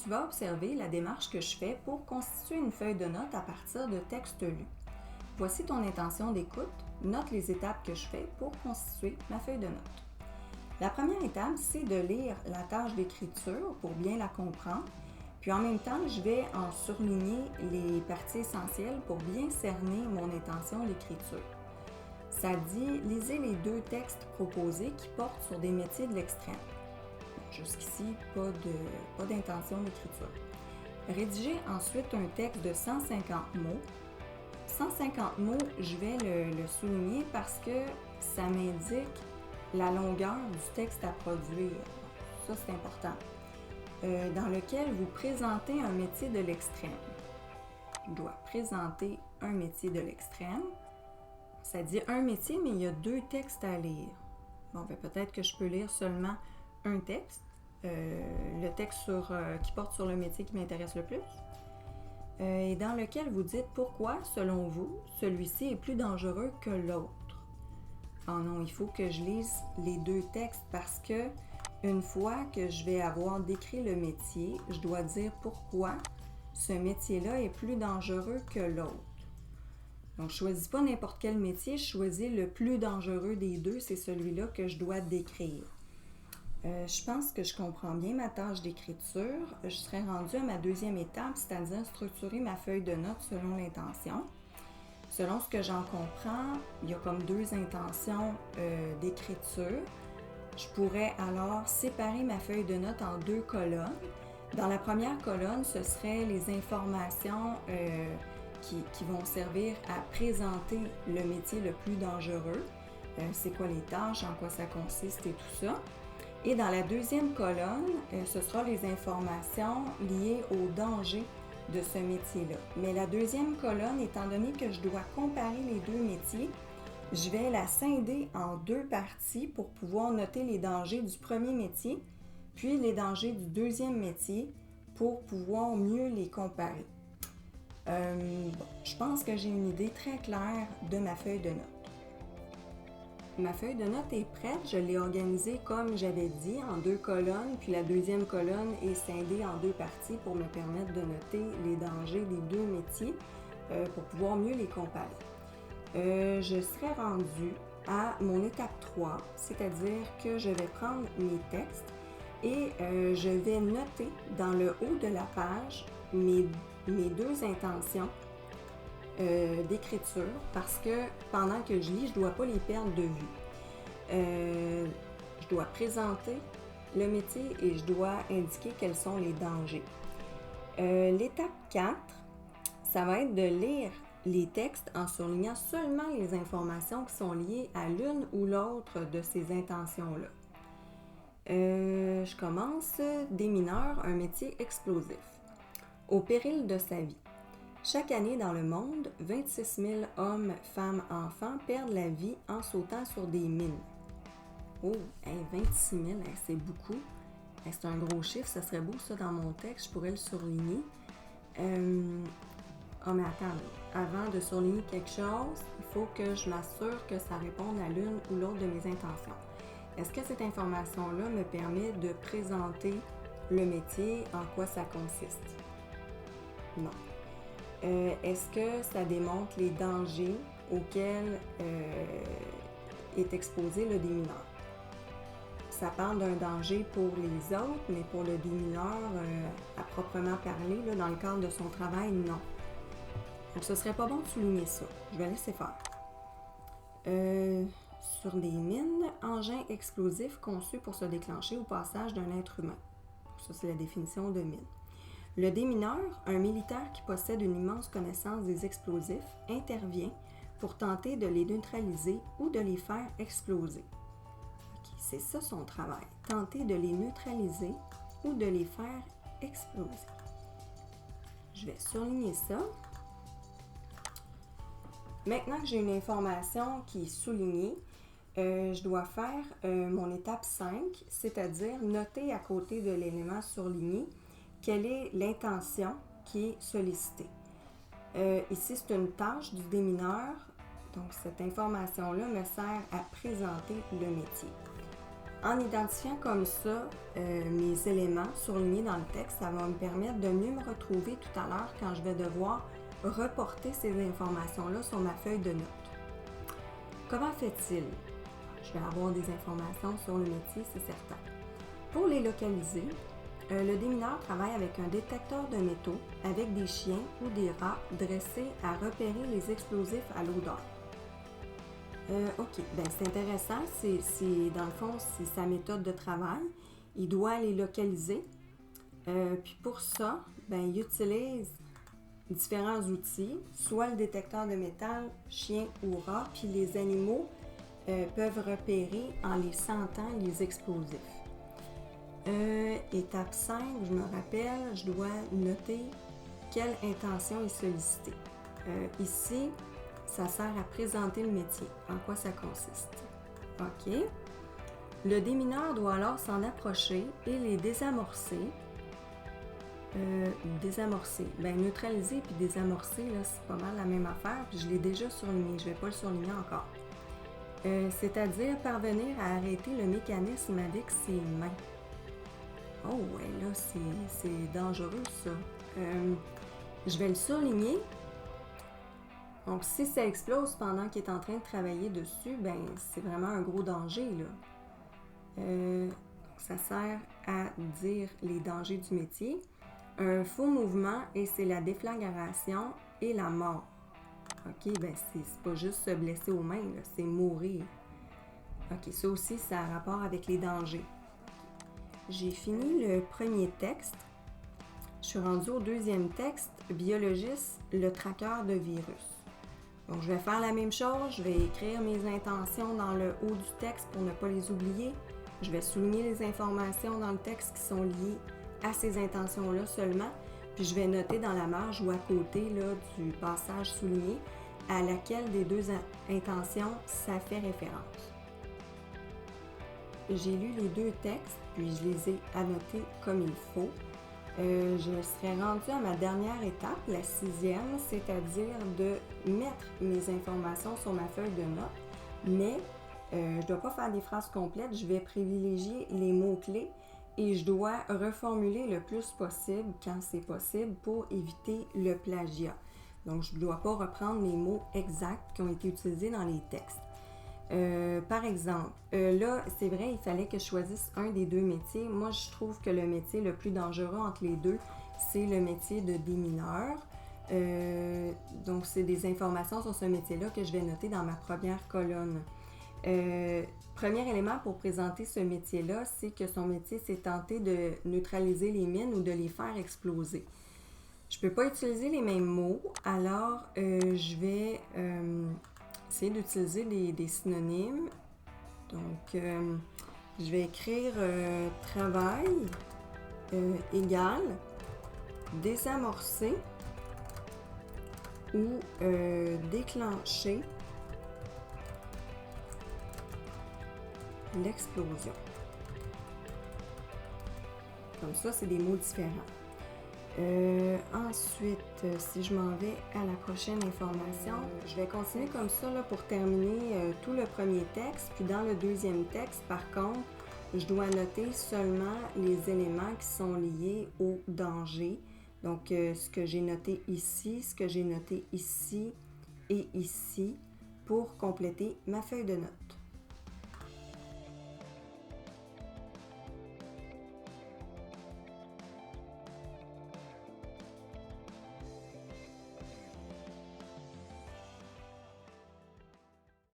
Tu vas observer la démarche que je fais pour constituer une feuille de notes à partir de textes lus. Voici ton intention d'écoute. Note les étapes que je fais pour constituer ma feuille de notes. La première étape, c'est de lire la tâche d'écriture pour bien la comprendre. Puis en même temps, je vais en surligner les parties essentielles pour bien cerner mon intention d'écriture. Ça dit, lisez les 2 textes proposés qui portent sur des métiers de l'extrême. Jusqu'ici, pas d'intention d'écriture. Rédigez ensuite un texte de 150 mots. 150 mots, je vais le souligner parce que ça m'indique la longueur du texte à produire. Ça, c'est important. Dans lequel vous présentez un métier de l'extrême. Je dois présenter un métier de l'extrême. Ça dit un métier, mais il y a 2 textes à lire. Bon, ben peut-être que je peux lire seulement un texte, le texte qui porte sur le métier qui m'intéresse le plus, et dans lequel vous dites pourquoi, selon vous, celui-ci est plus dangereux que l'autre. Oh non, il faut que je lise les 2 textes parce que une fois que je vais avoir décrit le métier, je dois dire pourquoi ce métier-là est plus dangereux que l'autre. Donc, je ne choisis pas n'importe quel métier, je choisis le plus dangereux des 2, c'est celui-là que je dois décrire. Je pense que je comprends bien ma tâche d'écriture. Je serai rendue à ma 2e étape, c'est-à-dire structurer ma feuille de notes selon l'intention. Selon ce que j'en comprends, il y a comme 2 intentions d'écriture. Je pourrais alors séparer ma feuille de notes en 2 colonnes. Dans la première colonne, ce seraient les informations qui vont servir à présenter le métier le plus dangereux. C'est quoi les tâches, en quoi ça consiste et tout ça. Et dans la 2e colonne, ce sera les informations liées au danger de ce métier-là. Mais la 2e colonne, étant donné que je dois comparer les 2 métiers, je vais la scinder en 2 parties pour pouvoir noter les dangers du premier métier, puis les dangers du 2e métier pour pouvoir mieux les comparer. Je pense que j'ai une idée très claire de ma feuille de notes. Ma feuille de notes est prête, je l'ai organisée comme j'avais dit en 2 colonnes, puis la 2e colonne est scindée en 2 parties pour me permettre de noter les dangers des 2 métiers pour pouvoir mieux les comparer. Je serai rendue à mon étape 3, c'est-à-dire que je vais prendre mes textes et je vais noter dans le haut de la page mes 2 intentions d'écriture parce que pendant que je lis, je ne dois pas les perdre de vue. Je dois présenter le métier et je dois indiquer quels sont les dangers. L'étape 4, ça va être de lire les textes en surlignant seulement les informations qui sont liées à l'une ou l'autre de ces intentions-là. Je commence. Démineur, un métier explosif. Au péril de sa vie. Chaque année dans le monde, 26 000 hommes, femmes, enfants perdent la vie en sautant sur des mines. Oh, 26 000, c'est beaucoup. C'est un gros chiffre, ça serait beau ça dans mon texte, je pourrais le surligner. Mais attends, avant de surligner quelque chose, il faut que je m'assure que ça réponde à l'une ou l'autre de mes intentions. Est-ce que cette information-là me permet de présenter le métier, en quoi ça consiste? Non. Est-ce que ça démontre les dangers auxquels est exposé le démineur? Ça parle d'un danger pour les autres, mais pour le démineur, à proprement parler, là, dans le cadre de son travail, non. Donc, ce serait pas bon de souligner ça. Je vais laisser faire. Sur des mines, engin explosif conçu pour se déclencher au passage d'un être humain. Ça, c'est la définition de mine. Le démineur, un militaire qui possède une immense connaissance des explosifs, intervient pour tenter de les neutraliser ou de les faire exploser. Okay, c'est ça son travail, tenter de les neutraliser ou de les faire exploser. Je vais surligner ça. Maintenant que j'ai une information qui est soulignée, je dois faire mon étape 5, c'est-à-dire noter à côté de l'élément surligné quelle est l'intention qui est sollicitée. Ici, c'est une tâche du démineur, donc cette information-là me sert à présenter le métier. En identifiant comme ça mes éléments surlignés dans le texte, ça va me permettre de mieux me retrouver tout à l'heure quand je vais devoir reporter ces informations-là sur ma feuille de notes. Comment fait-il? Je vais avoir des informations sur le métier, c'est certain. Pour les localiser, le démineur travaille avec un détecteur de métaux avec des chiens ou des rats dressés à repérer les explosifs à l'odeur. OK, bien c'est intéressant, dans le fond, c'est sa méthode de travail. Il doit les localiser. Puis pour ça, bien, il utilise différents outils, soit le détecteur de métal, chien ou rat, puis les animaux peuvent repérer en les sentant les explosifs. Étape 5, je me rappelle, je dois noter quelle intention est sollicitée. Ici, ça sert à présenter le métier. En quoi ça consiste? OK. Le démineur doit alors s'en approcher et les désamorcer. Bien, neutraliser puis désamorcer, là, c'est pas mal la même affaire, puis je l'ai déjà surligné, je vais pas le surligner encore. C'est-à-dire parvenir à arrêter le mécanisme avec ses mains. Oh, ouais, là, c'est dangereux, ça. Je vais le surligner. Donc, si ça explose pendant qu'il est en train de travailler dessus, ben c'est vraiment un gros danger, là. Ça sert à dire les dangers du métier. Un faux mouvement, et c'est la déflagration et la mort. OK, ben c'est pas juste se blesser aux mains, là, c'est mourir. OK, ça aussi, ça a rapport avec les dangers. J'ai fini le premier texte. Je suis rendue au deuxième texte, biologiste, le traqueur de virus. Donc, je vais faire la même chose. Je vais écrire mes intentions dans le haut du texte pour ne pas les oublier. Je vais souligner les informations dans le texte qui sont liées à ces intentions-là seulement. Puis, je vais noter dans la marge ou à côté là, du passage souligné à laquelle des deux intentions ça fait référence. J'ai lu les deux textes, puis je les ai annotés comme il faut. Je serais rendue à ma dernière étape, la 6e, c'est-à-dire de mettre mes informations sur ma feuille de notes, mais je ne dois pas faire des phrases complètes, je vais privilégier les mots-clés et je dois reformuler le plus possible quand c'est possible pour éviter le plagiat. Donc, je ne dois pas reprendre les mots exacts qui ont été utilisés dans les textes. Par exemple, là, c'est vrai, il fallait que je choisisse un des deux métiers. Moi, je trouve que le métier le plus dangereux entre les deux, c'est le métier de démineur. Donc, c'est des informations sur ce métier-là que je vais noter dans ma première colonne. Premier élément pour présenter ce métier-là, c'est que son métier, c'est tenter de neutraliser les mines ou de les faire exploser. Je ne peux pas utiliser les mêmes mots, alors je vais essayer d'utiliser des synonymes. Donc, je vais écrire travail égal désamorcer ou déclencher l'explosion. Comme ça, c'est des mots différents. Ensuite, si je m'en vais à la prochaine information, je vais continuer comme ça là, pour terminer tout le premier texte. Puis dans le deuxième texte, par contre, je dois noter seulement les éléments qui sont liés au danger. Donc, ce que j'ai noté ici, ce que j'ai noté ici et ici pour compléter ma feuille de notes.